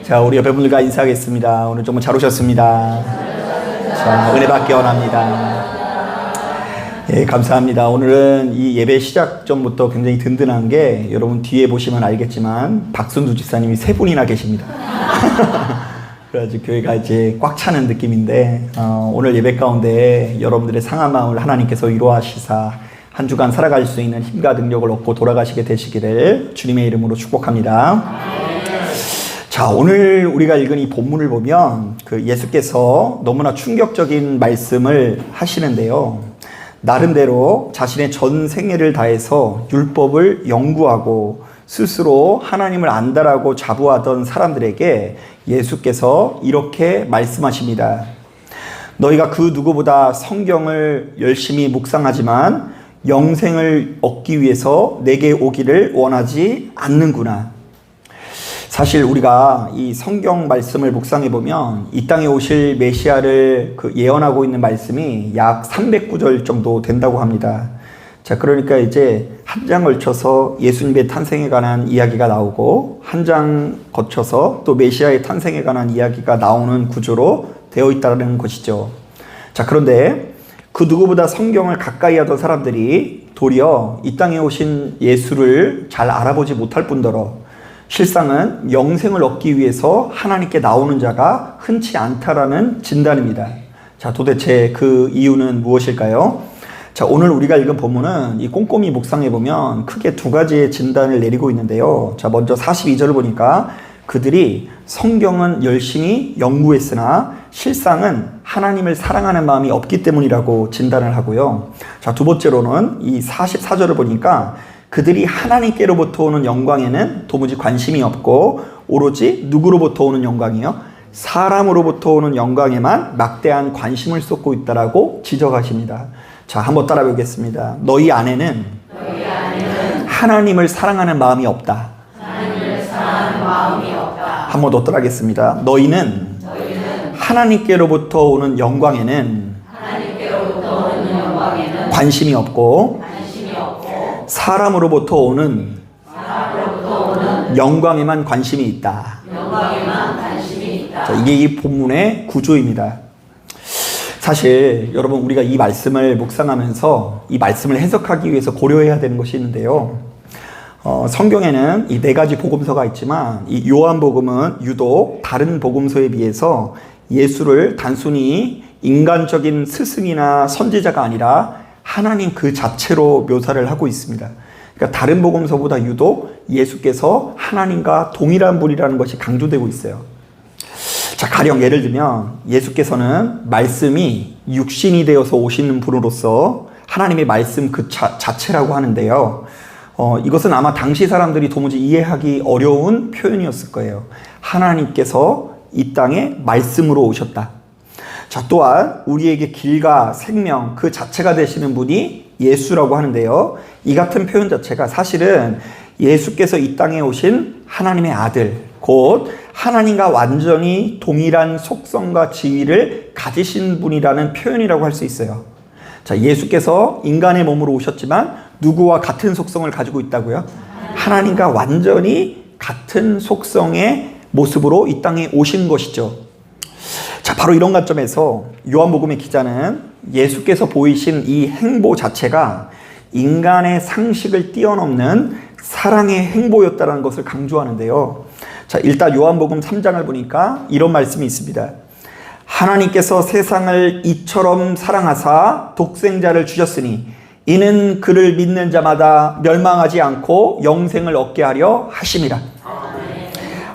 자, 우리 옆에 분들과 인사하겠습니다. 오늘 정말 잘 오셨습니다. 자, 은혜 받기 원합니다. 예, 감사합니다. 오늘은 이 예배 시작 전부터 굉장히 든든한 게, 여러분 뒤에 보시면 알겠지만 박순두 집사님이 세 분이나 계십니다. 그래가지고 교회가 이제 꽉 차는 느낌인데, 오늘 예배 가운데 여러분들의 상한 마음을 하나님께서 위로하시사 한 주간 살아갈 수 있는 힘과 능력을 얻고 돌아가시게 되시기를 주님의 이름으로 축복합니다. 자, 오늘 우리가 읽은 이 본문을 보면 예수께서 너무나 충격적인 말씀을 하시는데요. 나름대로 자신의 전 생애를 다해서 율법을 연구하고 스스로 하나님을 안다라고 자부하던 사람들에게 예수께서 이렇게 말씀하십니다. 너희가 그 누구보다 성경을 열심히 묵상하지만 영생을 얻기 위해서 내게 오기를 원하지 않는구나. 사실 우리가 이 성경 말씀을 묵상해 보면 이 땅에 오실 메시아를 예언하고 있는 말씀이 약 300구절 정도 된다고 합니다. 자, 그러니까 이제 한 장 걸쳐서 예수님의 탄생에 관한 이야기가 나오고, 한 장 거쳐서 또 메시아의 탄생에 관한 이야기가 나오는 구조로 되어 있다는 것이죠. 자, 그런데 그 누구보다 성경을 가까이 하던 사람들이 도리어 이 땅에 오신 예수를 잘 알아보지 못할 뿐더러 실상은 영생을 얻기 위해서 하나님께 나오는 자가 흔치 않다라는 진단입니다. 자, 도대체 그 이유는 무엇일까요? 자, 오늘 우리가 읽은 본문은 이 꼼꼼히 묵상해 보면 크게 두 가지의 진단을 내리고 있는데요. 자, 먼저 42절을 보니까 그들이 성경은 열심히 연구했으나 실상은 하나님을 사랑하는 마음이 없기 때문이라고 진단을 하고요. 자, 두 번째로는 이 44절을 보니까 그들이 하나님께로부터 오는 영광에는 도무지 관심이 없고 오로지 누구로부터 오는 영광이요? 사람으로부터 오는 영광에만 막대한 관심을 쏟고 있다라고 지적하십니다. 자, 한번 따라 보겠습니다. 너희 안에는 하나님을 사랑하는 마음이 없다. 한 번 더 따라하겠습니다. 너희는 하나님께로부터 오는 영광에는 관심이 없고 사람으로부터 오는 영광에만 관심이 있다. 자, 이게 이 본문의 구조입니다. 사실 여러분, 우리가 이 말씀을 묵상하면서 이 말씀을 해석하기 위해서 고려해야 되는 것이 있는데요. 성경에는 이 네 가지 복음서가 있지만 이 요한복음은 유독 다른 복음서에 비해서 예수를 단순히 인간적인 스승이나 선지자가 아니라 하나님 그 자체로 묘사를 하고 있습니다. 그러니까 다른 복음서보다 유독 예수께서 하나님과 동일한 분이라는 것이 강조되고 있어요. 자, 가령 예를 들면 예수께서는 말씀이 육신이 되어서 오시는 분으로서 하나님의 말씀 그 자체라고 하는데요. 이것은 아마 당시 사람들이 도무지 이해하기 어려운 표현이었을 거예요. 하나님께서 이 땅에 말씀으로 오셨다. 자, 또한 우리에게 길과 생명 그 자체가 되시는 분이 예수라고 하는데요. 이 같은 표현 자체가 사실은 예수께서 이 땅에 오신 하나님의 아들, 곧 하나님과 완전히 동일한 속성과 지위를 가지신 분이라는 표현이라고 할 수 있어요. 자, 예수께서 인간의 몸으로 오셨지만 누구와 같은 속성을 가지고 있다고요? 하나님과 완전히 같은 속성의 모습으로 이 땅에 오신 것이죠. 자, 바로 이런 관점에서 요한복음의 기자는 예수께서 보이신 이 행보 자체가 인간의 상식을 뛰어넘는 사랑의 행보였다는 것을 강조하는데요. 자, 일단 요한복음 3장을 보니까 이런 말씀이 있습니다. 하나님께서 세상을 이처럼 사랑하사 독생자를 주셨으니 이는 그를 믿는 자마다 멸망하지 않고 영생을 얻게 하려 하심이라.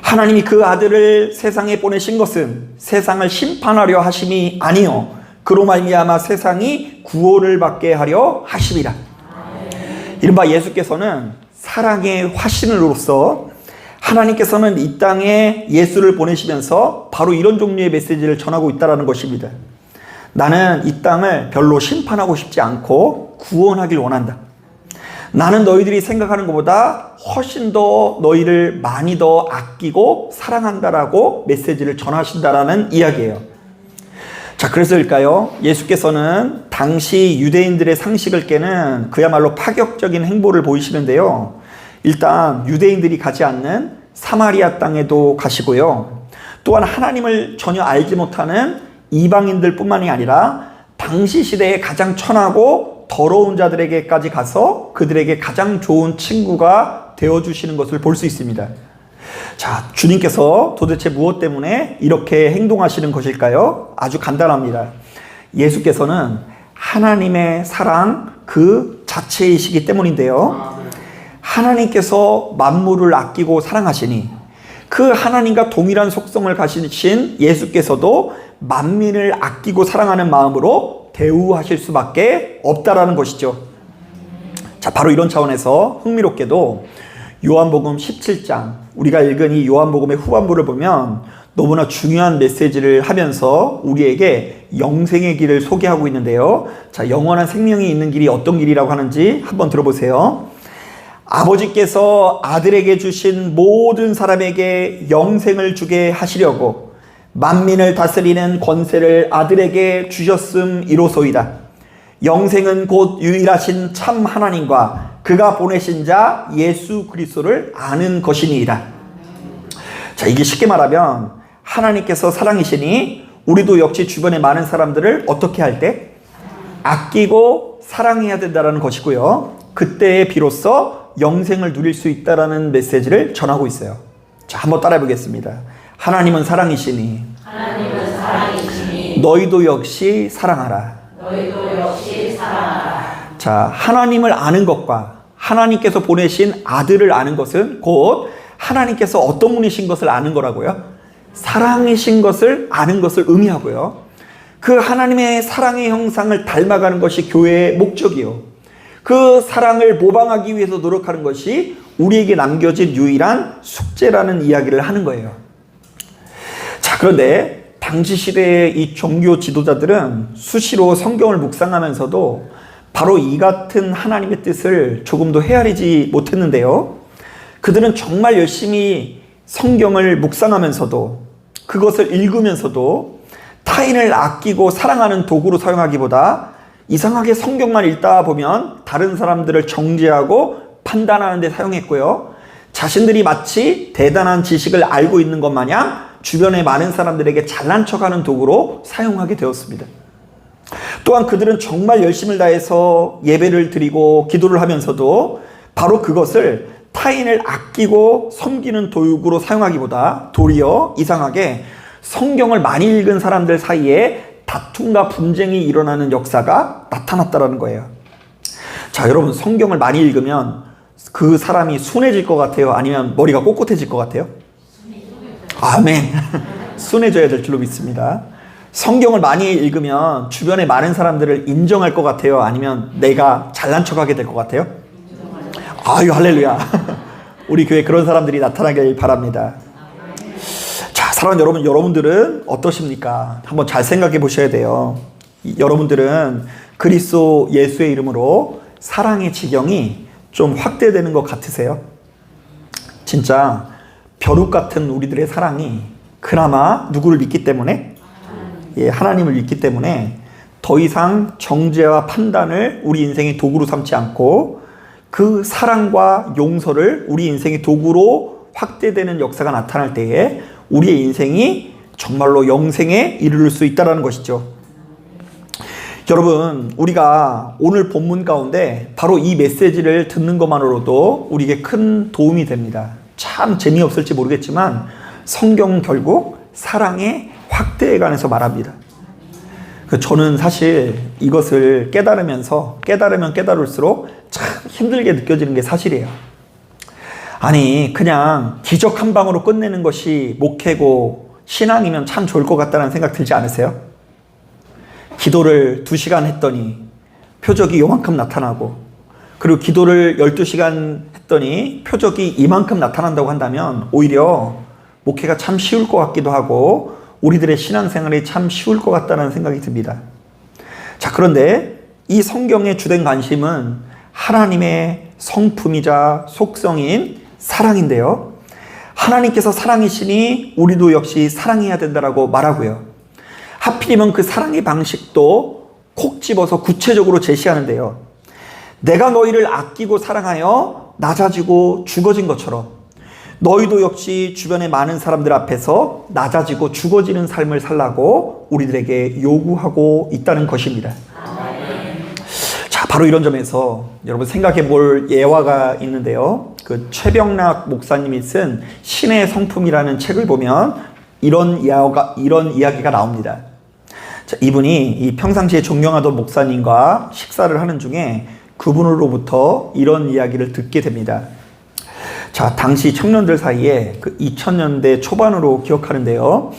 하나님이 그 아들을 세상에 보내신 것은 세상을 심판하려 하심이 아니요 그로 말미암아 세상이 구원을 받게 하려 하심이라. 이른바 예수께서는 사랑의 화신으로서 하나님께서는 이 땅에 예수를 보내시면서 바로 이런 종류의 메시지를 전하고 있다는 것입니다. 나는 이 땅을 별로 심판하고 싶지 않고 구원하길 원한다. 나는 너희들이 생각하는 것보다 훨씬 더 너희를 많이 더 아끼고 사랑한다라고 메시지를 전하신다라는 이야기예요. 자, 그래서일까요? 예수께서는 당시 유대인들의 상식을 깨는 그야말로 파격적인 행보를 보이시는데요. 일단 유대인들이 가지 않는 사마리아 땅에도 가시고요. 또한 하나님을 전혀 알지 못하는 이방인들 뿐만이 아니라 당시 시대에 가장 천하고 더러운 자들에게까지 가서 그들에게 가장 좋은 친구가 되어주시는 것을 볼 수 있습니다. 자, 주님께서 도대체 무엇 때문에 이렇게 행동하시는 것일까요? 아주 간단합니다. 예수께서는 하나님의 사랑 그 자체이시기 때문인데요. 하나님께서 만물을 아끼고 사랑하시니 그 하나님과 동일한 속성을 가지신 예수께서도 만민을 아끼고 사랑하는 마음으로 대우하실 수밖에 없다라는 것이죠. 자, 바로 이런 차원에서 흥미롭게도 요한복음 17장, 우리가 읽은 이 요한복음의 후반부를 보면 너무나 중요한 메시지를 하면서 우리에게 영생의 길을 소개하고 있는데요. 자, 영원한 생명이 있는 길이 어떤 길이라고 하는지 한번 들어보세요. 아버지께서 아들에게 주신 모든 사람에게 영생을 주게 하시려고 만민을 다스리는 권세를 아들에게 주셨음이로소이다. 영생은 곧 유일하신 참 하나님과 그가 보내신 자 예수 그리스도를 아는 것이니이다. 자, 이게 쉽게 말하면 하나님께서 사랑이시니 우리도 역시 주변의 많은 사람들을 어떻게 할 때? 아끼고 사랑해야 된다는 것이고요. 그때에 비로소 영생을 누릴 수 있다라는 메시지를 전하고 있어요. 자, 한번 따라해 보겠습니다. 하나님은 사랑이시니 너희도 역시 사랑하라. 자, 하나님을 아는 것과 하나님께서 보내신 아들을 아는 것은 곧 하나님께서 어떤 분이신 것을 아는 거라고요. 사랑이신 것을 아는 것을 의미하고요. 그 하나님의 사랑의 형상을 닮아가는 것이 교회의 목적이요. 그 사랑을 모방하기 위해서 노력하는 것이 우리에게 남겨진 유일한 숙제라는 이야기를 하는 거예요. 자, 그런데 당시 시대의 이 종교 지도자들은 수시로 성경을 묵상하면서도 바로 이 같은 하나님의 뜻을 조금도 헤아리지 못했는데요. 그들은 정말 열심히 성경을 묵상하면서도 그것을 읽으면서도 타인을 아끼고 사랑하는 도구로 사용하기보다 이상하게 성경만 읽다 보면 다른 사람들을 정죄하고 판단하는 데 사용했고요. 자신들이 마치 대단한 지식을 알고 있는 것 마냥 주변의 많은 사람들에게 잘난 척하는 도구로 사용하게 되었습니다. 또한 그들은 정말 열심을 다해서 예배를 드리고 기도를 하면서도 바로 그것을 타인을 아끼고 섬기는 도구로 사용하기보다 도리어 이상하게 성경을 많이 읽은 사람들 사이에 다툼과 분쟁이 일어나는 역사가 나타났다는 거예요. 자, 여러분, 성경을 많이 읽으면 그 사람이 순해질 것 같아요? 아니면 머리가 꼿꼿해질 것 같아요? 아멘. 순해져야 될 줄로 믿습니다. 성경을 많이 읽으면 주변에 많은 사람들을 인정할 것 같아요? 아니면 내가 잘난 척하게 될 것 같아요? 아유, 할렐루야. 우리 교회에 그런 사람들이 나타나길 바랍니다. 자, 사랑하는 여러분, 여러분들은 어떠십니까? 한번 잘 생각해 보셔야 돼요. 여러분들은 그리스도 예수의 이름으로 사랑의 지경이 좀 확대되는 것 같으세요? 진짜 벼룩 같은 우리들의 사랑이 그나마 누구를 믿기 때문에? 예, 하나님을 믿기 때문에 더 이상 정죄와 판단을 우리 인생의 도구로 삼지 않고 그 사랑과 용서를 우리 인생의 도구로 확대되는 역사가 나타날 때에 우리의 인생이 정말로 영생에 이르를 수 있다는 것이죠. 여러분, 우리가 오늘 본문 가운데 바로 이 메시지를 듣는 것만으로도 우리에게 큰 도움이 됩니다. 참 재미없을지 모르겠지만 성경은 결국 사랑의 확대에 관해서 말합니다. 저는 사실 이것을 깨달으면 깨달을수록 참 힘들게 느껴지는 게 사실이에요. 아니, 그냥 기적 한 방으로 끝내는 것이 목회고 신앙이면 참 좋을 것 같다는 생각 들지 않으세요? 기도를 2시간 했더니 표적이 요만큼 나타나고, 그리고 기도를 12시간 했더니 표적이 이만큼 나타난다고 한다면 오히려 목회가 참 쉬울 것 같기도 하고 우리들의 신앙생활이 참 쉬울 것 같다는 생각이 듭니다. 자, 그런데 이 성경의 주된 관심은 하나님의 성품이자 속성인 사랑인데요. 하나님께서 사랑이시니 우리도 역시 사랑해야 된다라고 말하고요. 하필이면 그 사랑의 방식도 콕 집어서 구체적으로 제시하는데요. 내가 너희를 아끼고 사랑하여 낮아지고 죽어진 것처럼 너희도 역시 주변의 많은 사람들 앞에서 낮아지고 죽어지는 삶을 살라고 우리들에게 요구하고 있다는 것입니다. 자, 바로 이런 점에서 여러분 생각해 볼 예화가 있는데요. 그 최병락 목사님이 쓴 신의 성품이라는 책을 보면 이런 이야기가 나옵니다. 자, 이분이 이 평상시에 존경하던 목사님과 식사를 하는 중에 그분으로부터 이런 이야기를 듣게 됩니다. 자, 당시 청년들 사이에 그 2000년대 초반으로 기억하는데요.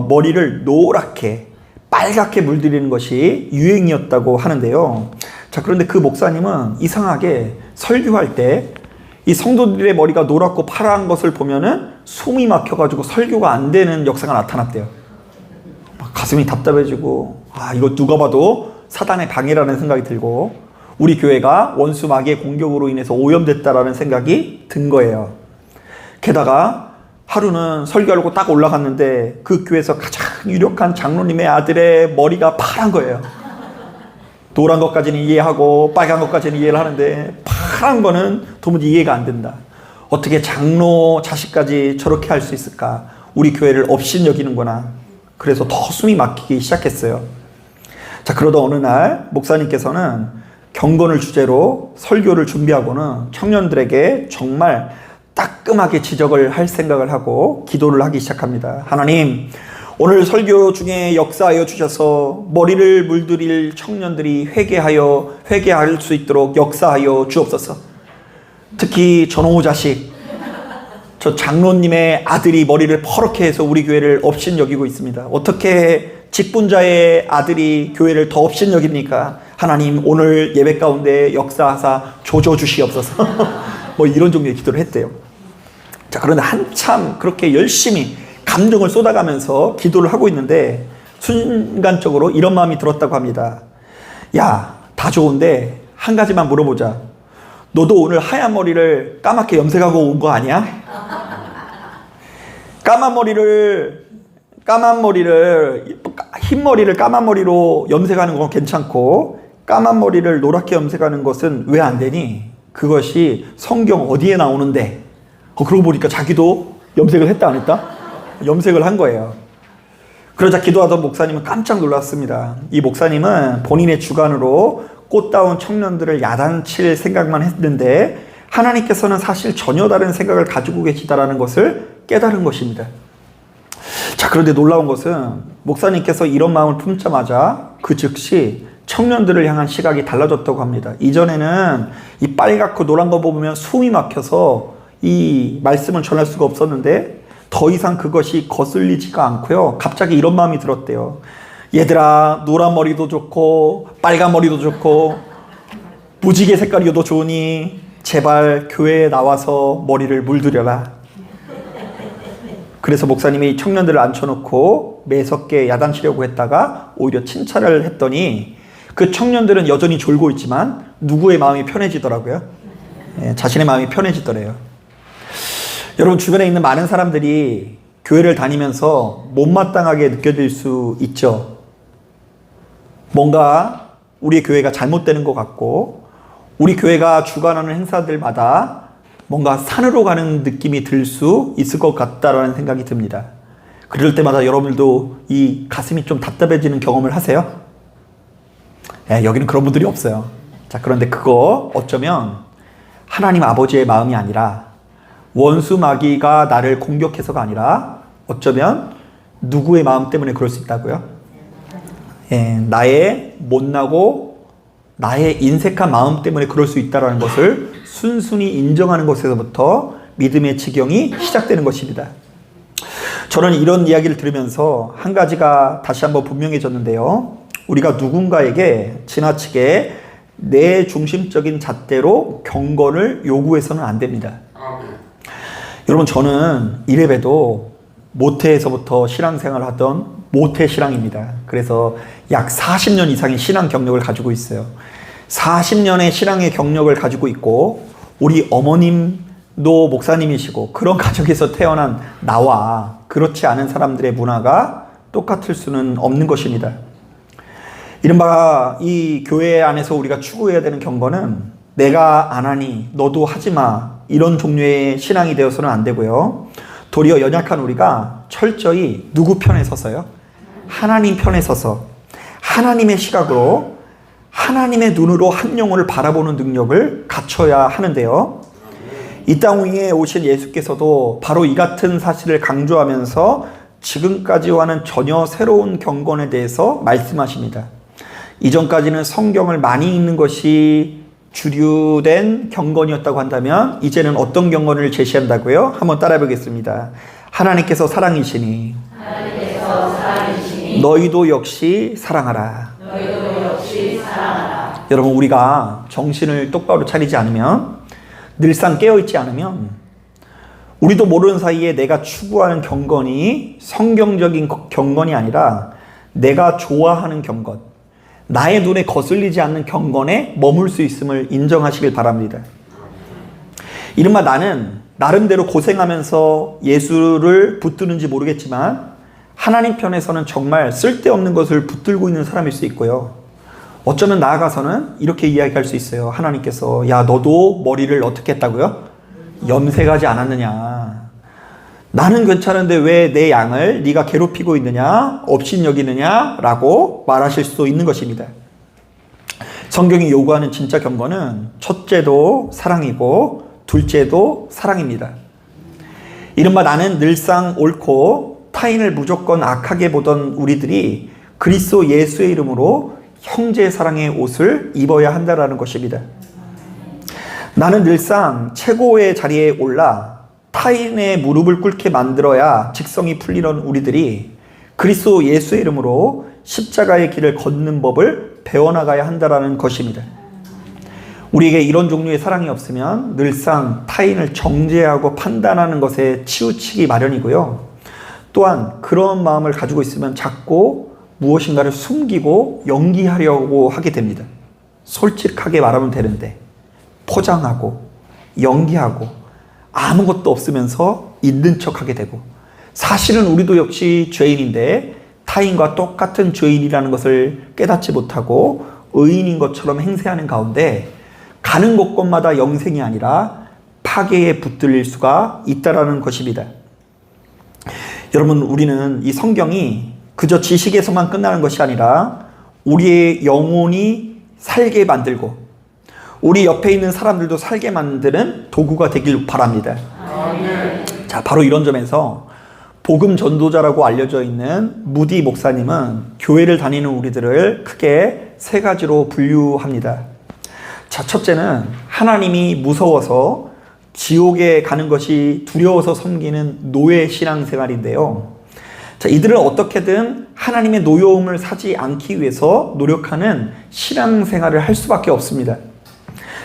머리를 노랗게 빨갛게 물들이는 것이 유행이었다고 하는데요. 자, 그런데 그 목사님은 이상하게 설교할 때 이 성도들의 머리가 노랗고 파란 것을 보면은 숨이 막혀가지고 설교가 안 되는 역사가 나타났대요. 막 가슴이 답답해지고, 이거 누가 봐도 사단의 방해라는 생각이 들고, 우리 교회가 원수 마귀의 공격으로 인해서 오염됐다라는 생각이 든 거예요. 게다가 하루는 설교하려고 딱 올라갔는데 그 교회에서 가장 유력한 장로님의 아들의 머리가 파란 거예요. 노란 것까지는 이해하고 빨간 것까지는 이해를 하는데 파란 거는 도무지 이해가 안 된다. 어떻게 장로 자식까지 저렇게 할 수 있을까? 우리 교회를 업신여기는구나. 그래서 더 숨이 막히기 시작했어요. 자, 그러다 어느 날 목사님께서는 경건을 주제로 설교를 준비하고는 청년들에게 정말 따끔하게 지적을 할 생각을 하고 기도를 하기 시작합니다. 하나님, 오늘 설교 중에 역사하여 주셔서 머리를 물들일 청년들이 회개할 수 있도록 역사하여 주옵소서. 특히 저놈의 자식, 저 장로님의 아들이 머리를 퍼렇게 해서 우리 교회를 업신여기고 있습니다. 어떻게 직분자의 아들이 교회를 더 업신여깁니까? 하나님, 오늘 예배 가운데 역사하사 조져주시옵소서. 뭐 이런 종류의 기도를 했대요. 자, 그런데 한참 그렇게 열심히 감정을 쏟아가면서 기도를 하고 있는데 순간적으로 이런 마음이 들었다고 합니다. 야, 다 좋은데 한 가지만 물어보자. 너도 오늘 하얀 머리를 까맣게 염색하고 온 거 아니야? 흰 머리를 까만 머리로 염색하는 건 괜찮고 까만 머리를 노랗게 염색하는 것은 왜 안 되니? 그것이 성경 어디에 나오는데? 그러고 보니까 자기도 염색을 했다 안 했다? 염색을 한 거예요. 그러자 기도하던 목사님은 깜짝 놀랐습니다. 이 목사님은 본인의 주관으로 꽃다운 청년들을 야단칠 생각만 했는데 하나님께서는 사실 전혀 다른 생각을 가지고 계시다라는 것을 깨달은 것입니다. 자, 그런데 놀라운 것은 목사님께서 이런 마음을 품자마자 그 즉시 청년들을 향한 시각이 달라졌다고 합니다. 이전에는 이 빨갛고 노란 거 보면 숨이 막혀서 이 말씀을 전할 수가 없었는데 더 이상 그것이 거슬리지가 않고요. 갑자기 이런 마음이 들었대요. 얘들아, 노란 머리도 좋고 빨간 머리도 좋고 무지개 색깔이어도 좋으니 제발 교회에 나와서 머리를 물들여라. 그래서 목사님이 청년들을 앉혀놓고 매섭게 야단치려고 했다가 오히려 칭찬을 했더니 그 청년들은 여전히 졸고 있지만 누구의 마음이 편해지더라고요. 자신의 마음이 편해지더래요. 여러분, 주변에 있는 많은 사람들이 교회를 다니면서 못마땅하게 느껴질 수 있죠. 뭔가 우리 교회가 잘못되는 것 같고 우리 교회가 주관하는 행사들마다 뭔가 산으로 가는 느낌이 들 수 있을 것 같다라는 생각이 듭니다. 그럴 때마다 여러분들도 이 가슴이 좀 답답해지는 경험을 하세요? 여기는 그런 분들이 없어요. 자, 그런데 그거 어쩌면 하나님 아버지의 마음이 아니라 원수 마귀가 나를 공격해서가 아니라 어쩌면 누구의 마음 때문에 그럴 수 있다고요? 나의 못나고 나의 인색한 마음 때문에 그럴 수 있다는 것을 순순히 인정하는 것에서부터 믿음의 지경이 시작되는 것입니다. 저는 이런 이야기를 들으면서 한 가지가 다시 한번 분명해졌는데요. 우리가 누군가에게 지나치게 내 중심적인 잣대로 경건을 요구해서는 안 됩니다. 여러분, 저는 이래봬도 모태에서부터 신앙생활을 하던 모태신앙입니다. 그래서 약 40년 이상의 신앙 경력을 가지고 있어요. 40년의 신앙의 경력을 가지고 있고 우리 어머님도 목사님이시고 그런 가정에서 태어난 나와 그렇지 않은 사람들의 문화가 똑같을 수는 없는 것입니다. 이른바 이 교회 안에서 우리가 추구해야 되는 경건은 내가 안 하니 너도 하지 마, 이런 종류의 신앙이 되어서는 안 되고요. 도리어 연약한 우리가 철저히 누구 편에 서서요? 하나님 편에 서서 하나님의 시각으로 하나님의 눈으로 한 영혼을 바라보는 능력을 갖춰야 하는데요. 이 땅 위에 오신 예수께서도 바로 이 같은 사실을 강조하면서 지금까지와는 전혀 새로운 경건에 대해서 말씀하십니다. 이전까지는 성경을 많이 읽는 것이 주류된 경건이었다고 한다면 이제는 어떤 경건을 제시한다고요? 한번 따라해 보겠습니다. 하나님께서 사랑이시니 너희도 역시 사랑하라. 여러분, 우리가 정신을 똑바로 차리지 않으면, 늘상 깨어있지 않으면 우리도 모르는 사이에 내가 추구하는 경건이 성경적인 경건이 아니라 내가 좋아하는 경건, 나의 눈에 거슬리지 않는 경건에 머물 수 있음을 인정하시길 바랍니다. 이른바 나는 나름대로 고생하면서 예수를 붙드는지 모르겠지만 하나님 편에서는 정말 쓸데없는 것을 붙들고 있는 사람일 수 있고요. 어쩌면 나아가서는 이렇게 이야기할 수 있어요. 하나님께서 야, 너도 머리를 어떻게 했다고요? 염색하지 않았느냐. 나는 괜찮은데 왜 내 양을 네가 괴롭히고 있느냐, 업신여기느냐 라고 말하실 수도 있는 것입니다. 성경이 요구하는 진짜 경건은 첫째도 사랑이고 둘째도 사랑입니다. 이른바 나는 늘상 옳고 타인을 무조건 악하게 보던 우리들이 그리스도 예수의 이름으로 형제 사랑의 옷을 입어야 한다는 것입니다. 나는 늘상 최고의 자리에 올라 타인의 무릎을 꿇게 만들어야 직성이 풀리는 우리들이 그리스도 예수의 이름으로 십자가의 길을 걷는 법을 배워나가야 한다는 것입니다. 우리에게 이런 종류의 사랑이 없으면 늘상 타인을 정죄하고 판단하는 것에 치우치기 마련이고요. 또한 그런 마음을 가지고 있으면 자꾸 무엇인가를 숨기고 연기하려고 하게 됩니다. 솔직하게 말하면 되는데 포장하고 연기하고 아무것도 없으면서 있는 척하게 되고, 사실은 우리도 역시 죄인인데 타인과 똑같은 죄인이라는 것을 깨닫지 못하고 의인인 것처럼 행세하는 가운데 가는 곳곳마다 영생이 아니라 파괴에 붙들릴 수가 있다는 것입니다. 여러분, 우리는 이 성경이 그저 지식에서만 끝나는 것이 아니라 우리의 영혼이 살게 만들고 우리 옆에 있는 사람들도 살게 만드는 도구가 되길 바랍니다. 자, 바로 이런 점에서 복음 전도자라고 알려져 있는 무디 목사님은 교회를 다니는 우리들을 크게 세 가지로 분류합니다. 자, 첫째는 하나님이 무서워서 지옥에 가는 것이 두려워서 섬기는 노예 신앙생활인데요. 자, 이들은 어떻게든 하나님의 노여움을 사지 않기 위해서 노력하는 신앙생활을 할 수밖에 없습니다.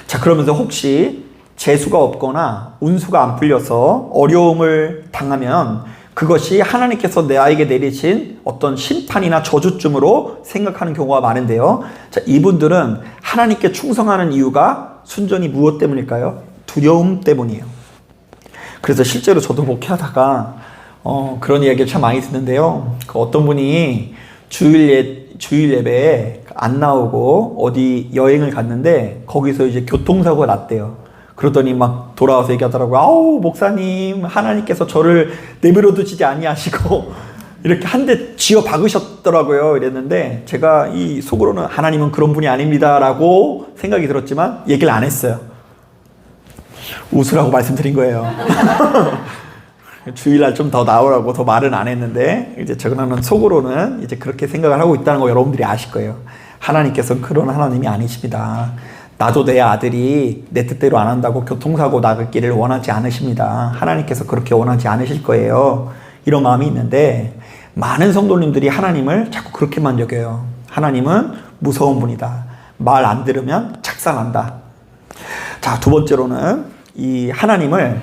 자, 그러면서 혹시 재수가 없거나 운수가 안 풀려서 어려움을 당하면 그것이 하나님께서 나에게 내리신 어떤 심판이나 저주쯤으로 생각하는 경우가 많은데요. 자, 이분들은 하나님께 충성하는 이유가 순전히 무엇 때문일까요? 두려움 때문이에요. 그래서 실제로 저도 목회하다가 그런 이야기를 참 많이 듣는데요. 어떤 분이 주일 예배에 안 나오고 어디 여행을 갔는데 거기서 이제 교통사고가 났대요. 그러더니 막 돌아와서 얘기하더라고요. 아우, 목사님, 하나님께서 저를 내버려 두시지 아니하시고 이렇게 한 대 쥐어 박으셨더라고요. 이랬는데 제가 이 속으로는 하나님은 그런 분이 아닙니다 라고 생각이 들었지만 얘기를 안 했어요. 웃으라고 말씀드린 거예요. 주일날 좀 더 나오라고 더 말은 안 했는데 이제 저는 속으로는 이제 그렇게 생각을 하고 있다는 거 여러분들이 아실 거예요. 하나님께서는 그런 하나님이 아니십니다. 나도 내 아들이 내 뜻대로 안 한다고 교통사고 나기를 원하지 않으십니다. 하나님께서 그렇게 원하지 않으실 거예요. 이런 마음이 있는데 많은 성도님들이 하나님을 자꾸 그렇게만 여겨요. 하나님은 무서운 분이다. 말 안 들으면 착상한다. 자, 두 번째로는 이 하나님을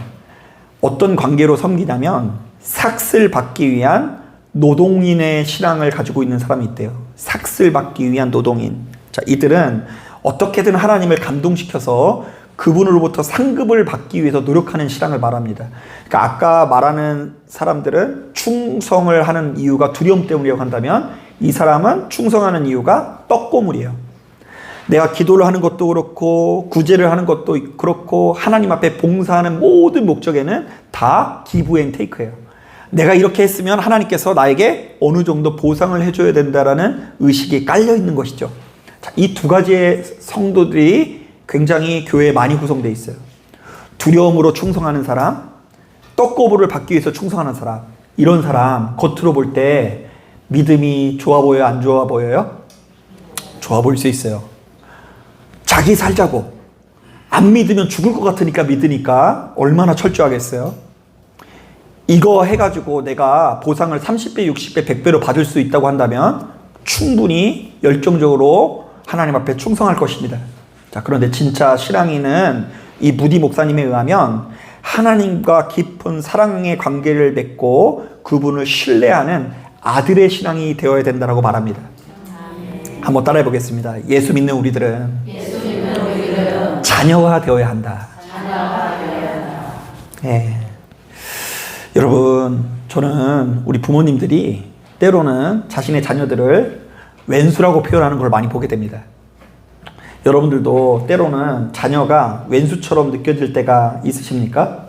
어떤 관계로 섬기냐면 삭슬 받기 위한 노동인의 신앙을 가지고 있는 사람이 있대요. 삭슬 받기 위한 노동인. 자, 이들은 어떻게든 하나님을 감동시켜서 그분으로부터 상급을 받기 위해서 노력하는 신앙을 말합니다. 그러니까 아까 말하는 사람들은 충성을 하는 이유가 두려움 때문이라고 한다면 이 사람은 충성하는 이유가 떡고물이에요. 내가 기도를 하는 것도 그렇고 구제를 하는 것도 그렇고 하나님 앞에 봉사하는 모든 목적에는 다 기브 앤 테이크예요. 내가 이렇게 했으면 하나님께서 나에게 어느 정도 보상을 해줘야 된다라는 의식이 깔려 있는 것이죠. 이 두 가지의 성도들이 굉장히 교회에 많이 구성되어 있어요. 두려움으로 충성하는 사람, 떡고부를 받기 위해서 충성하는 사람. 이런 사람 겉으로 볼 때 믿음이 좋아 보여요? 안 좋아 보여요? 좋아 보일 수 있어요. 자기 살자고 안 믿으면 죽을 것 같으니까 믿으니까 얼마나 철저하겠어요. 이거 해가지고 내가 보상을 30배, 60배, 100배로 받을 수 있다고 한다면 충분히 열정적으로 하나님 앞에 충성할 것입니다. 자, 그런데 진짜 신앙인은 이 무디 목사님에 의하면 하나님과 깊은 사랑의 관계를 맺고 그분을 신뢰하는 아들의 신앙이 되어야 된다고 말합니다. 한번 따라해 보겠습니다. 예수 믿는 우리들은 자녀가 되어야 한다. 네. 여러분, 저는 우리 부모님들이 때로는 자신의 자녀들을 왼수라고 표현하는 걸 많이 보게 됩니다. 여러분들도 때로는 자녀가 왼수처럼 느껴질 때가 있으십니까?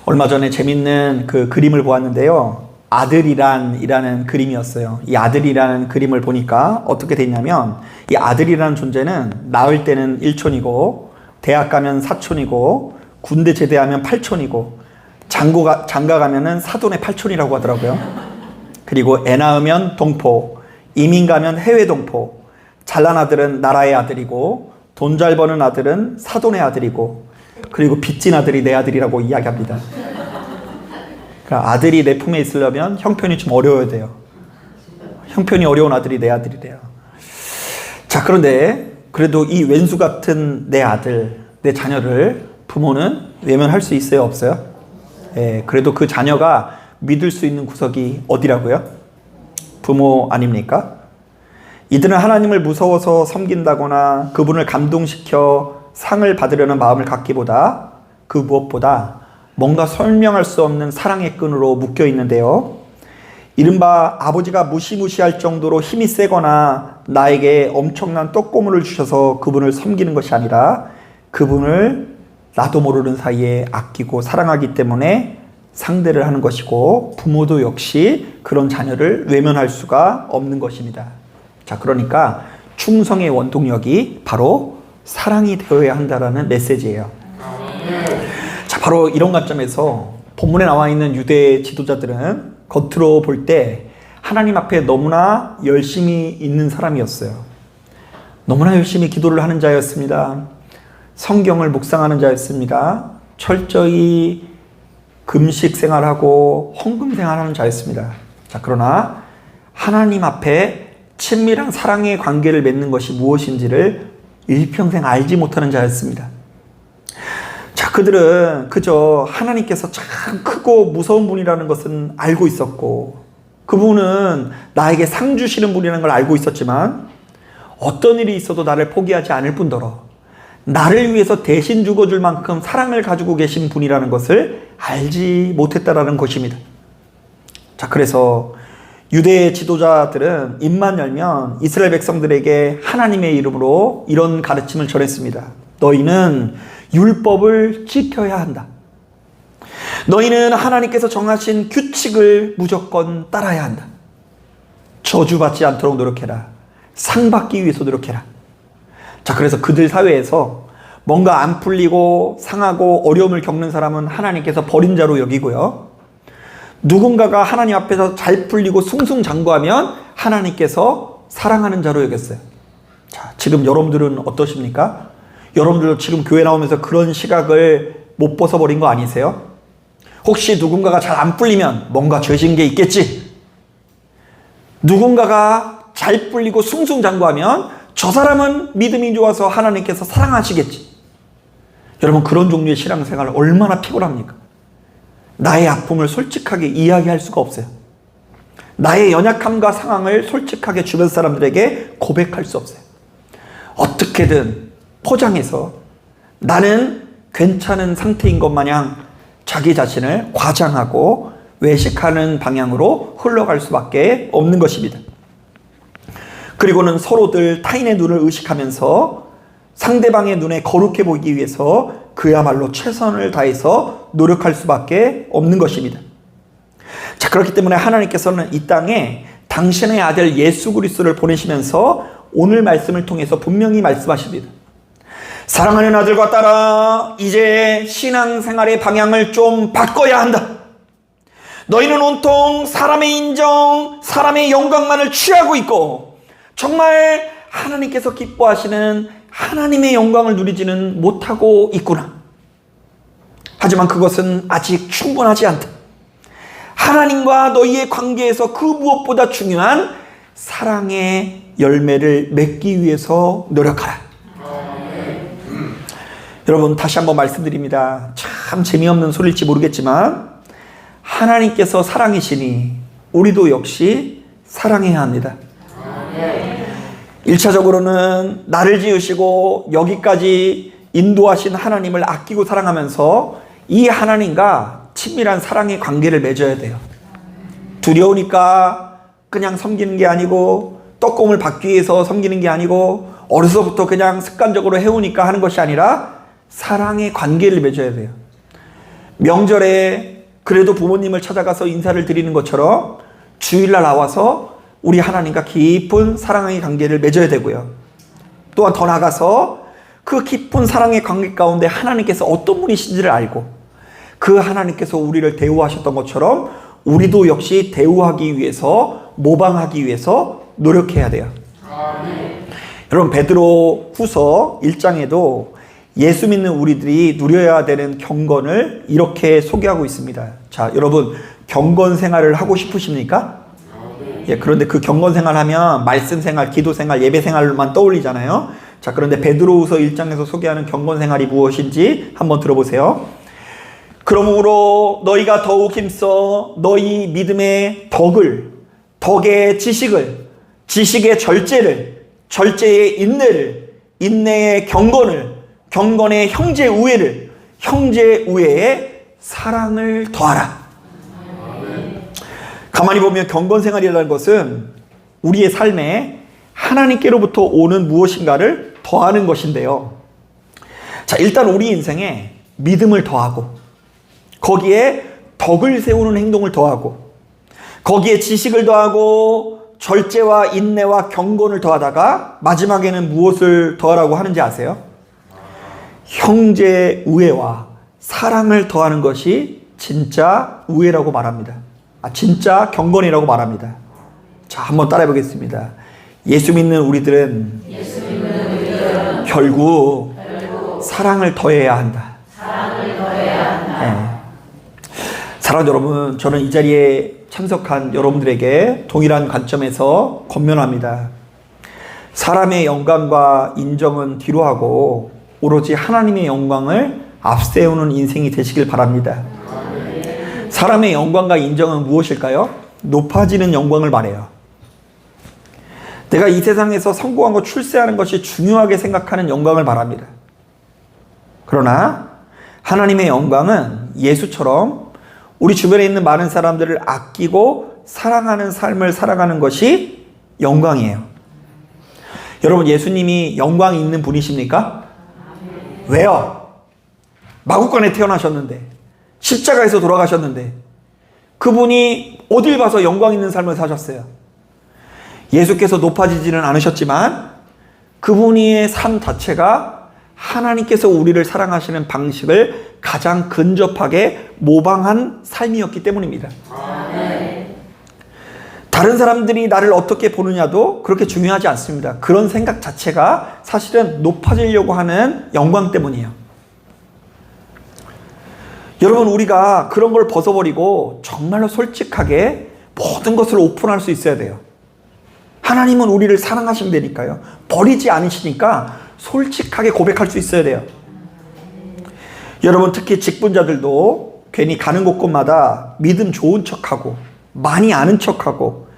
얼마 전에 재밌는 그 그림을 보았는데요. 아들이란이라는 그림이었어요. 이 아들이라는 그림을 보니까 어떻게 됐냐면 이 아들이라는 존재는 낳을 때는 1촌이고 대학 가면 4촌이고 군대 제대하면 8촌이고 장가 가면은 사돈의 8촌이라고 하더라고요. 그리고 애 낳으면 동포, 이민 가면 해외 동포, 잘난 아들은 나라의 아들이고 돈 잘 버는 아들은 사돈의 아들이고 그리고 빚진 아들이 내 아들이라고 이야기합니다. 그러니까 아들이 내 품에 있으려면 형편이 좀 어려워야 돼요. 형편이 어려운 아들이 내 아들이래요. 자, 그런데 그래도 이 왼수 같은 내 아들, 내 자녀를 부모는 외면할 수 있어요? 없어요? 예, 그래도 그 자녀가 믿을 수 있는 구석이 어디라고요? 부모 아닙니까? 이들은 하나님을 무서워서 섬긴다거나 그분을 감동시켜 상을 받으려는 마음을 갖기보다 그 무엇보다 뭔가 설명할 수 없는 사랑의 끈으로 묶여 있는데요. 이른바 아버지가 무시무시할 정도로 힘이 세거나 나에게 엄청난 떡고물을 주셔서 그분을 섬기는 것이 아니라 그분을 나도 모르는 사이에 아끼고 사랑하기 때문에 상대를 하는 것이고 부모도 역시 그런 자녀를 외면할 수가 없는 것입니다. 자, 그러니까 충성의 원동력이 바로 사랑이 되어야 한다라는 메시지예요. 자, 바로 이런 관점에서 본문에 나와 있는 유대 지도자들은 겉으로 볼 때 하나님 앞에 너무나 열심히 있는 사람이었어요. 너무나 열심히 기도를 하는 자였습니다. 성경을 묵상하는 자였습니다. 철저히 금식 생활하고 헌금 생활하는 자였습니다. 자, 그러나 하나님 앞에 친밀한 사랑의 관계를 맺는 것이 무엇인지를 일평생 알지 못하는 자였습니다. 자, 그들은 그저 하나님께서 참 크고 무서운 분이라는 것은 알고 있었고 그분은 나에게 상 주시는 분이라는 걸 알고 있었지만 어떤 일이 있어도 나를 포기하지 않을 뿐더러 나를 위해서 대신 죽어줄 만큼 사랑을 가지고 계신 분이라는 것을 알지 못했다라는 것입니다. 자, 그래서 유대 지도자들은 입만 열면 이스라엘 백성들에게 하나님의 이름으로 이런 가르침을 전했습니다. 너희는 율법을 지켜야 한다. 너희는 하나님께서 정하신 규칙을 무조건 따라야 한다. 저주받지 않도록 노력해라. 상 받기 위해서 노력해라. 자, 그래서 그들 사회에서 뭔가 안 풀리고 상하고 어려움을 겪는 사람은 하나님께서 버린 자로 여기고요. 누군가가 하나님 앞에서 잘 풀리고 승승장구하면 하나님께서 사랑하는 자로 여겼어요. 자, 지금 여러분들은 어떠십니까? 여러분들도 지금 교회 나오면서 그런 시각을 못 벗어버린 거 아니세요? 혹시 누군가가 잘 안 풀리면 뭔가 죄진 게 있겠지? 누군가가 잘 풀리고 승승장구하면 저 사람은 믿음이 좋아서 하나님께서 사랑하시겠지. 여러분, 그런 종류의 신앙생활 얼마나 피곤합니까? 나의 아픔을 솔직하게 이야기할 수가 없어요. 나의 연약함과 상황을 솔직하게 주변 사람들에게 고백할 수 없어요. 어떻게든 포장해서 나는 괜찮은 상태인 것 마냥 자기 자신을 과장하고 외식하는 방향으로 흘러갈 수밖에 없는 것입니다. 그리고는 서로들 타인의 눈을 의식하면서 상대방의 눈에 거룩해 보이기 위해서 그야말로 최선을 다해서 노력할 수밖에 없는 것입니다. 자, 그렇기 때문에 하나님께서는 이 땅에 당신의 아들 예수 그리스도를 보내시면서 오늘 말씀을 통해서 분명히 말씀하십니다. 사랑하는 아들과 딸아, 이제 신앙생활의 방향을 좀 바꿔야 한다. 너희는 온통 사람의 인정, 사람의 영광만을 취하고 있고 정말 하나님께서 기뻐하시는 하나님의 영광을 누리지는 못하고 있구나. 하지만 그것은 아직 충분하지 않다. 하나님과 너희의 관계에서 그 무엇보다 중요한 사랑의 열매를 맺기 위해서 노력하라. 여러분, 다시 한번 말씀드립니다. 참 재미없는 소리일지 모르겠지만 하나님께서 사랑이시니 우리도 역시 사랑해야 합니다. 1차적으로는 나를 지으시고 여기까지 인도하신 하나님을 아끼고 사랑하면서 이 하나님과 친밀한 사랑의 관계를 맺어야 돼요. 두려우니까 그냥 섬기는 게 아니고, 떡공을 받기 위해서 섬기는 게 아니고, 어려서부터 그냥 습관적으로 해오니까 하는 것이 아니라 사랑의 관계를 맺어야 돼요. 명절에 그래도 부모님을 찾아가서 인사를 드리는 것처럼 주일날 나와서 우리 하나님과 깊은 사랑의 관계를 맺어야 되고요. 또한 더 나아가서 그 깊은 사랑의 관계 가운데 하나님께서 어떤 분이신지를 알고 그 하나님께서 우리를 대우하셨던 것처럼 우리도 역시 대우하기 위해서, 모방하기 위해서 노력해야 돼요. 여러분, 베드로 후서 1장에도 예수 믿는 우리들이 누려야 되는 경건을 이렇게 소개하고 있습니다. 자, 여러분, 경건 생활을 하고 싶으십니까? 예, 그런데 그 경건 생활 하면 말씀 생활, 기도 생활, 예배 생활만 떠올리잖아요. 자, 그런데 베드로후서 1장에서 소개하는 경건 생활이 무엇인지 한번 들어보세요. 그러므로 너희가 더욱 힘써 너희 믿음의 덕의 지식을, 지식의 절제를, 절제의 인내를, 인내의 경건을, 경건의 형제 우애를, 형제 우애의 사랑을 더하라. 가만히 보면 경건 생활이라는 것은 우리의 삶에 하나님께로부터 오는 무엇인가를 더하는 것인데요. 자, 일단 우리 인생에 믿음을 더하고, 거기에 덕을 세우는 행동을 더하고, 거기에 지식을 더하고, 절제와 인내와 경건을 더하다가 마지막에는 무엇을 더하라고 하는지 아세요? 형제 우애와 사랑을 더하는 것이 진짜 우애라고 말합니다. 진짜 경건이라고 말합니다. 자, 한번 따라해 보겠습니다. 예수 믿는 우리들은 결국 사랑을 더해야 한다. 네. 사랑하는 여러분, 저는 이 자리에 참석한 여러분들에게 동일한 관점에서 권면합니다. 사람의 영광과 인정은 뒤로 하고 오로지 하나님의 영광을 앞세우는 인생이 되시길 바랍니다. 사람의 영광과 인정은 무엇일까요? 높아지는 영광을 말해요. 내가 이 세상에서 성공하고 출세하는 것이 중요하게 생각하는 영광을 말합니다. 그러나 하나님의 영광은 예수처럼 우리 주변에 있는 많은 사람들을 아끼고 사랑하는 삶을 살아가는 것이 영광이에요. 여러분, 예수님이 영광이 있는 분이십니까? 왜요? 마구간에 태어나셨는데, 십자가에서 돌아가셨는데, 그분이 어딜 봐서 영광 있는 삶을 사셨어요? 예수께서 높아지지는 않으셨지만 그분의 삶 자체가 하나님께서 우리를 사랑하시는 방식을 가장 근접하게 모방한 삶이었기 때문입니다. 다른 사람들이 나를 어떻게 보느냐도 그렇게 중요하지 않습니다. 그런 생각 자체가 사실은 높아지려고 하는 영광 때문이에요. 여러분, 우리가 그런 걸 벗어버리고 정말로 솔직하게 모든 것을 오픈할 수 있어야 돼요. 하나님은 우리를 사랑하신다니까요. 버리지 않으시니까 솔직하게 고백할 수 있어야 돼요. 여러분, 특히 직분자들도 괜히 가는 곳곳마다 믿음 좋은 척하고 많이 아는 척하고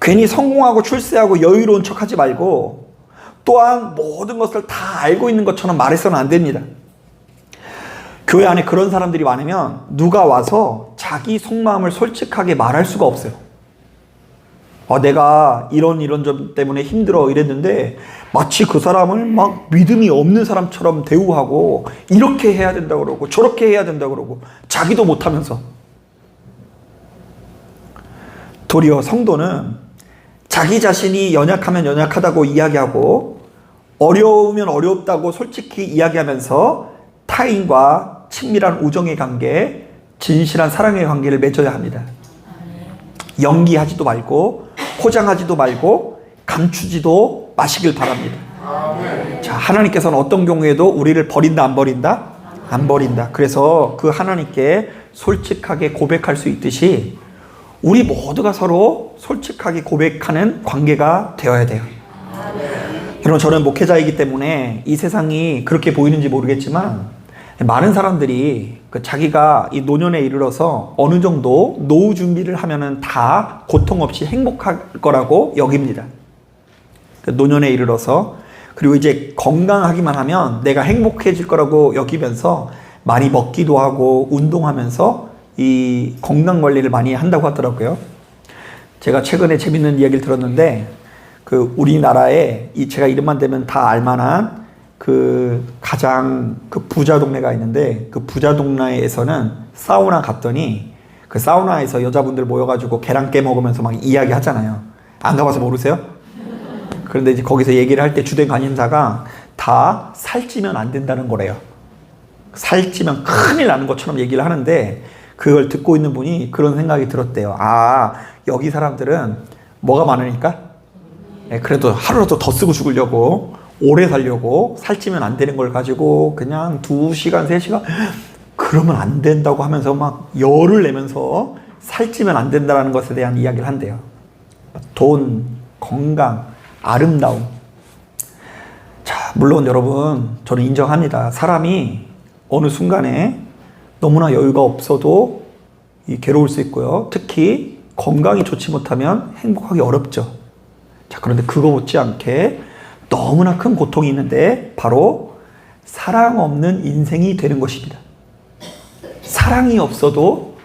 괜히 성공하고 출세하고 여유로운 척하지 말고, 또한 모든 것을 다 알고 있는 것처럼 말해서는 안 됩니다. 교회 안에 그런 사람들이 많으면 누가 와서 자기 속마음을 솔직하게 말할 수가 없어요. 내가 이런 점 때문에 힘들어 이랬는데 마치 그 사람을 막 믿음이 없는 사람처럼 대우하고 이렇게 해야 된다고 그러고 저렇게 해야 된다고 그러고 자기도 못하면서. 도리어 성도는 자기 자신이 연약하면 연약하다고 이야기하고 어려우면 어렵다고 솔직히 이야기하면서 타인과 친밀한 우정의 관계, 진실한 사랑의 관계를 맺어야 합니다. 연기하지도 말고 포장하지도 말고 감추지도 마시길 바랍니다. 자, 하나님께서는 어떤 경우에도 우리를 버린다 안 버린다? 안 버린다. 그래서 그 하나님께 솔직하게 고백할 수 있듯이 우리 모두가 서로 솔직하게 고백하는 관계가 되어야 돼요. 여러분, 저는 목회자이기 때문에 이 세상이 그렇게 보이는지 모르겠지만 많은 사람들이 자기가 이 노년에 이르러서 어느 정도 노후 준비를 하면은 다 고통 없이 행복할 거라고 여깁니다. 노년에 이르러서, 그리고 이제 건강하기만 하면 내가 행복해질 거라고 여기면서 많이 먹기도 하고 운동하면서 이 건강 관리를 많이 한다고 하더라고요. 제가 최근에 재밌는 이야기를 들었는데 우리나라에 제가 이름만 대면 다 알만한 가장 부자 동네가 있는데 그 부자 동네에서는 사우나 갔더니 그 사우나에서 여자분들 모여가지고 계란 깨 먹으면서 막 이야기 하잖아요. 안 가봐서 모르세요? 그런데 이제 거기서 얘기를 할 때 주된 관심사가 다 살찌면 안 된다는 거래요. 살찌면 큰일 나는 것처럼 얘기를 하는데 그걸 듣고 있는 분이 그런 생각이 들었대요. 여기 사람들은 뭐가 많으니까? 그래도 하루라도 더 쓰고 죽으려고, 오래 살려고, 살찌면 안 되는 걸 가지고 그냥 2시간, 3시간 그러면 안 된다고 하면서 막 열을 내면서 살찌면 안 된다는 것에 대한 이야기를 한대요. 돈, 건강, 아름다움. 자, 물론 여러분, 저는 인정합니다. 사람이 어느 순간에 너무나 여유가 없어도 괴로울 수 있고요. 특히 건강이 좋지 못하면 행복하기 어렵죠. 자, 그런데 그거 못지않게 너무나 큰 고통이 있는데 바로 사랑 없는 인생이 되는 것입니다. 사랑이 없어도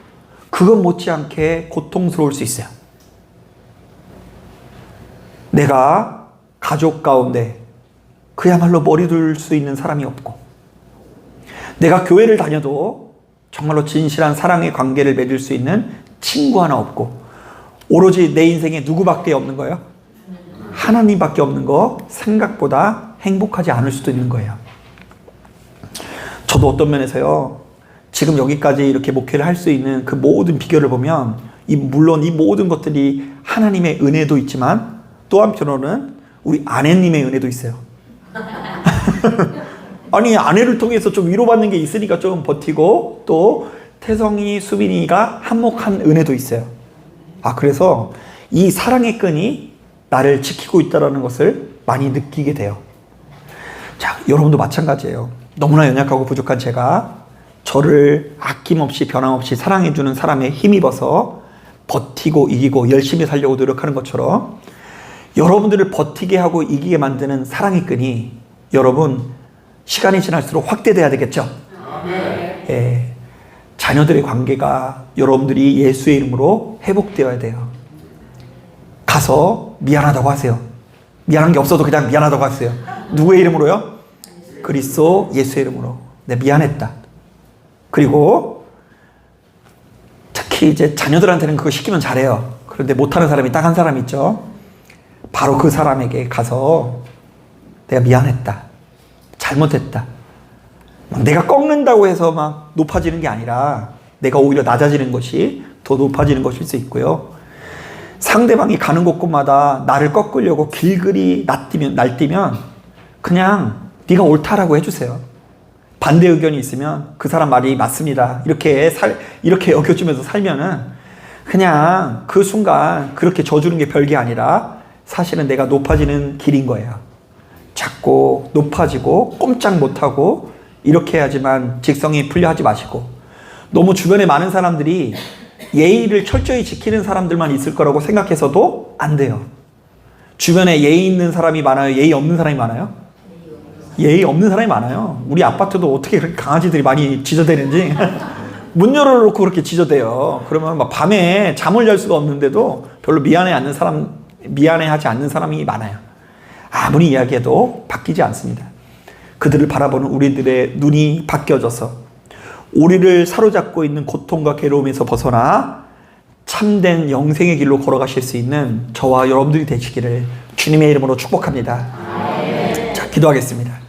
그것 못지않게 고통스러울 수 있어요. 내가 가족 가운데 그야말로 머리 둘 수 있는 사람이 없고, 내가 교회를 다녀도 정말로 진실한 사랑의 관계를 맺을 수 있는 친구 하나 없고, 오로지 내 인생에 누구밖에 없는 거예요? 하나님밖에 없는 거, 생각보다 행복하지 않을 수도 있는 거예요. 저도 어떤 면에서요, 지금 여기까지 이렇게 목회를 할 수 있는 그 모든 비결을 보면 물론 이 모든 것들이 하나님의 은혜도 있지만 또 한편으로는 우리 아내님의 은혜도 있어요. 아니, 아내를 통해서 좀 위로받는 게 있으니까 좀 버티고, 또 태성이, 수빈이가 한몫한 은혜도 있어요. 그래서 이 사랑의 끈이 나를 지키고 있다는 것을 많이 느끼게 돼요. 자, 여러분도 마찬가지예요. 너무나 연약하고 부족한 제가 저를 아낌없이 변함없이 사랑해주는 사람에 힘입어서 버티고 이기고 열심히 살려고 노력하는 것처럼 여러분들을 버티게 하고 이기게 만드는 사랑의 끈이 여러분 시간이 지날수록 확대돼야 되겠죠? 예, 자녀들의 관계가 여러분들이 예수의 이름으로 회복되어야 돼요. 가서 미안하다고 하세요. 미안한 게 없어도 그냥 미안하다고 하세요. 누구의 이름으로요? 그리스도 예수의 이름으로. 네, 미안했다. 그리고 특히 이제 자녀들한테는 그거 시키면 잘해요. 그런데 못하는 사람이 딱 한 사람 있죠. 바로 그 사람에게 가서 내가 미안했다. 잘못했다. 내가 꺾는다고 해서 막 높아지는 게 아니라 내가 오히려 낮아지는 것이 더 높아지는 것일 수 있고요. 상대방이 가는 곳곳마다 나를 꺾으려고 길들이 날뛰면 그냥 네가 옳다라고 해주세요. 반대 의견이 있으면 그 사람 말이 맞습니다. 이렇게 여겨주면서 살면은 그냥 그 순간 그렇게 져주는 게 별게 아니라 사실은 내가 높아지는 길인 거예요. 자꾸 높아지고 꼼짝 못하고 이렇게 해야지만 직성이 풀려 하지 마시고, 너무 주변에 많은 사람들이 예의를 철저히 지키는 사람들만 있을 거라고 생각해서도 안 돼요. 주변에 예의 있는 사람이 많아요? 예의 없는 사람이 많아요? 예의 없는 사람이 많아요. 우리 아파트도 어떻게 그렇게 강아지들이 많이 지저대는지 문 열어놓고 그렇게 지저대요. 그러면 막 밤에 잠을 잘 수가 없는데도 별로 미안해하지 않는 사람이 많아요. 아무리 이야기해도 바뀌지 않습니다. 그들을 바라보는 우리들의 눈이 바뀌어져서 우리를 사로잡고 있는 고통과 괴로움에서 벗어나 참된 영생의 길로 걸어가실 수 있는 저와 여러분들이 되시기를 주님의 이름으로 축복합니다. 자, 기도하겠습니다.